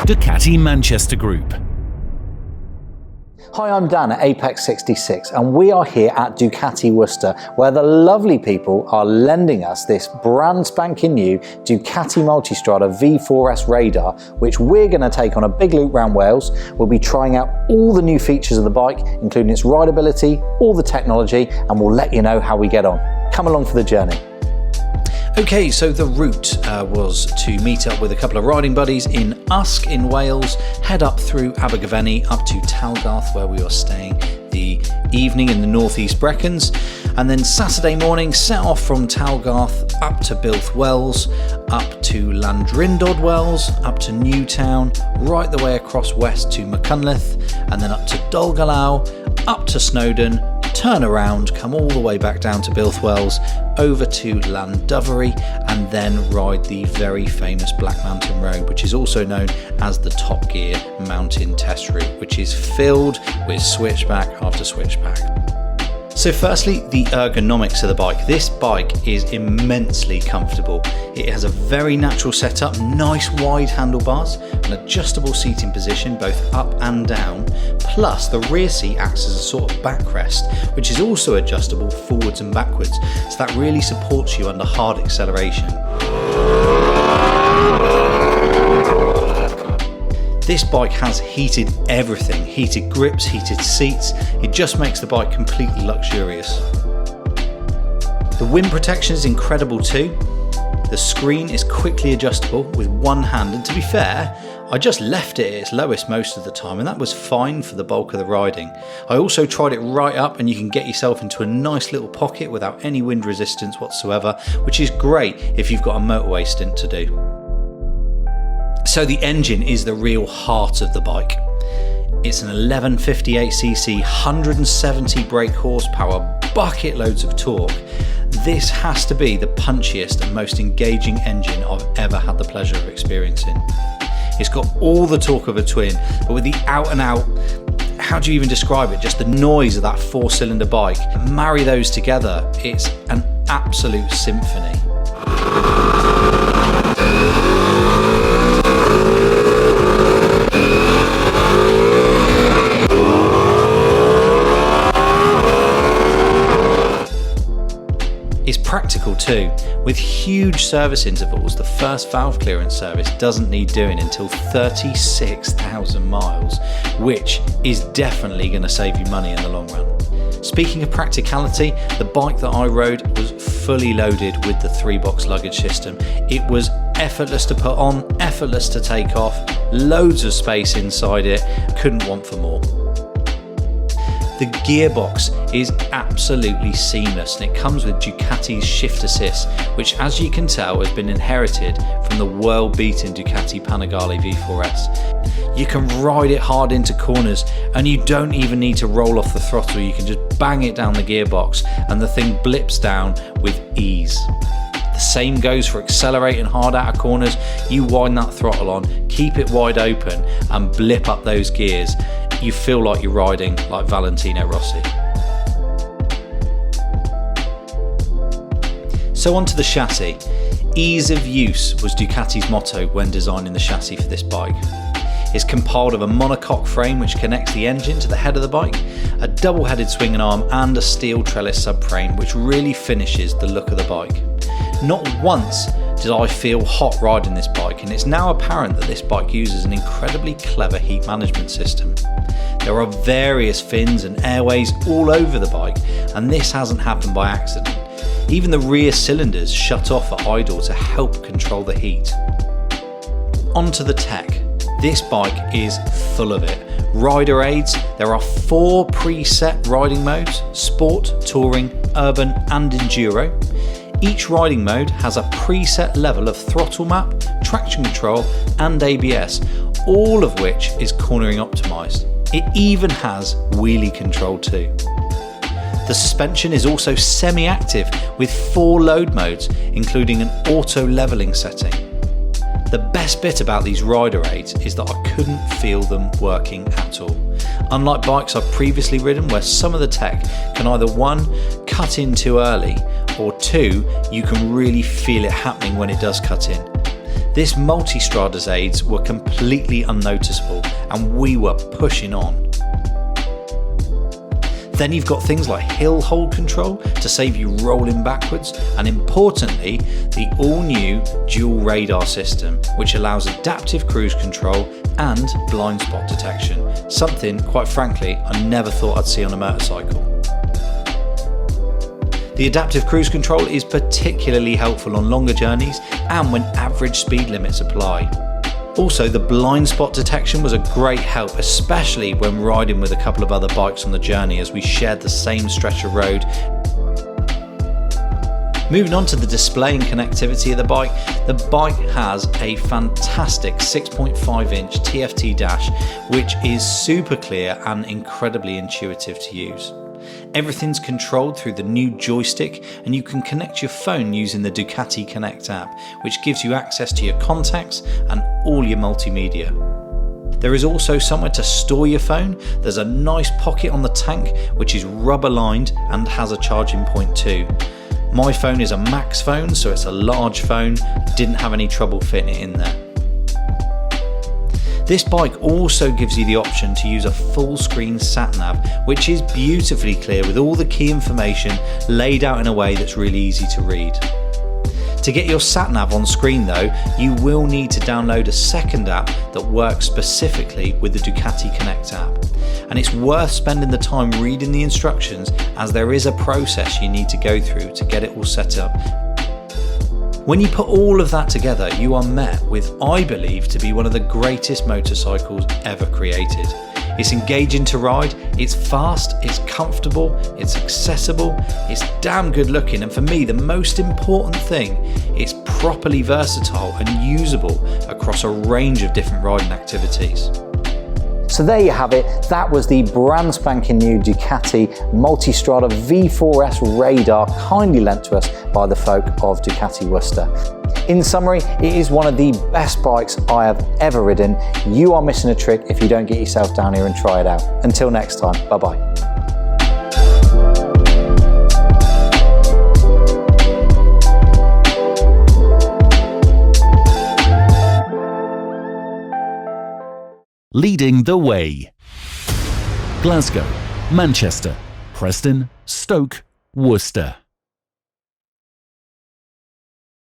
Ducati Manchester Group. Hi, I'm Dan at Apex 66 and we are here at Ducati Worcester where the lovely people are lending us this brand spanking new Ducati Multistrada V4S radar, which we're going to take on a big loop round Wales. We'll be trying out all the new features of the bike, including its rideability, all the technology, and we'll let you know how we get on. Come along for the journey. Okay, so the route was to meet up with a couple of riding buddies in Usk in Wales, head up through Abergavenny up to Talgarth where we were staying the evening in the northeast Brecons, and then Saturday morning set off from Talgarth up to Builth Wells, up to Landrindod Wells, up to Newtown, right the way across west to Machynlleth, and then up to Dolgellau, up to Snowdon, turn around, come all the way back down to Builth Wells, over to Llandovery, and then ride the very famous Black Mountain Road, which is also known as the Top Gear Mountain Test Route, which is filled with switchback after switchback. So firstly, the ergonomics of the bike. This bike is immensely comfortable. It has a very natural setup, nice wide handlebars, an adjustable seating position both up and down, plus the rear seat acts as a sort of backrest, which is also adjustable forwards and backwards, so that really supports you under hard acceleration. This bike has heated everything, heated grips, heated seats. It just makes the bike completely luxurious. The wind protection is incredible too. The screen is quickly adjustable with one hand, and to be fair, I just left it at its lowest most of the time, and that was fine for the bulk of the riding. I also tried it right up, and you can get yourself into a nice little pocket without any wind resistance whatsoever, which is great if you've got a motorway stint to do. So the engine is the real heart of the bike. It's an 1158cc, 170 brake horsepower, bucket loads of torque. This has to be the punchiest and most engaging engine I've ever had the pleasure of experiencing. It's got all the torque of a twin, but with the out and out, how do you even describe it? Just the noise of that 4-cylinder bike. Marry those together, it's an absolute symphony. It's practical too. With huge service intervals, the first valve clearance service doesn't need doing until 36,000 miles, which is definitely going to save you money in the long run. Speaking of practicality, the bike that I rode was fully loaded with the 3-box luggage system. It was effortless to put on, effortless to take off, loads of space inside it, couldn't want for more. The gearbox is absolutely seamless, and it comes with Ducati's shift assist, which as you can tell has been inherited from the world-beaten Ducati Panigale V4S. You can ride it hard into corners and you don't even need to roll off the throttle, you can just bang it down the gearbox and the thing blips down with ease. The same goes for accelerating hard out of corners. You wind that throttle on, keep it wide open and blip up those gears. You feel like you're riding like Valentino Rossi. So onto the chassis. Ease of use was Ducati's motto when designing the chassis for this bike. It's compiled of a monocoque frame which connects the engine to the head of the bike, a double-headed swinging arm and a steel trellis subframe which really finishes the look of the bike. Not once did I feel hot riding this bike, and it's now apparent that this bike uses an incredibly clever heat management system. There are various fins and airways all over the bike, and this hasn't happened by accident. Even the rear cylinders shut off at idle to help control the heat. Onto the tech. This bike is full of it. Rider aids, there are 4 preset riding modes: Sport, Touring, Urban and Enduro. Each riding mode has a preset level of throttle map, traction control and ABS, all of which is cornering optimised. It even has wheelie control too. The suspension is also semi-active with 4 load modes, including an auto levelling setting. The best bit about these rider aids is that I couldn't feel them working at all. Unlike bikes I've previously ridden where some of the tech can either 1, cut in too early, or 2, you can really feel it happening when it does cut in. This Multistrada's aids were completely unnoticeable and we were pushing on. Then you've got things like hill hold control to save you rolling backwards, and importantly, the all-new dual radar system, which allows adaptive cruise control and blind spot detection, something, quite frankly, I never thought I'd see on a motorcycle. The adaptive cruise control is particularly helpful on longer journeys and when average speed limits apply. Also, the blind spot detection was a great help, especially when riding with a couple of other bikes on the journey as we shared the same stretch of road. Moving on to the display and connectivity of the bike has a fantastic 6.5-inch TFT dash, which is super clear and incredibly intuitive to use. Everything's controlled through the new joystick, and you can connect your phone using the Ducati Connect app, which gives you access to your contacts and all your multimedia. There is also somewhere to store your phone. There's a nice pocket on the tank which is rubber lined and has a charging point too. My phone is a Max phone, so it's a large phone, didn't have any trouble fitting it in there. This bike also gives you the option to use a full screen sat-nav, which is beautifully clear with all the key information laid out in a way that's really easy to read. To get your sat-nav on screen though, you will need to download a second app that works specifically with the Ducati Connect app. And it's worth spending the time reading the instructions, as there is a process you need to go through to get it all set up. When you put all of that together, you are met with, I believe, to be one of the greatest motorcycles ever created. It's engaging to ride, it's fast, it's comfortable, it's accessible, it's damn good looking, and for me the most important thing, it's properly versatile and usable across a range of different riding activities. So there you have it, that was the brand spanking new Ducati Multistrada V4S radar, kindly lent to us by the folk of Ducati Worcester. In summary, it is one of the best bikes I have ever ridden. You are missing a trick if you don't get yourself down here and try it out. Until next time, bye bye. Leading the way. Glasgow, Manchester, Preston, Stoke, Worcester.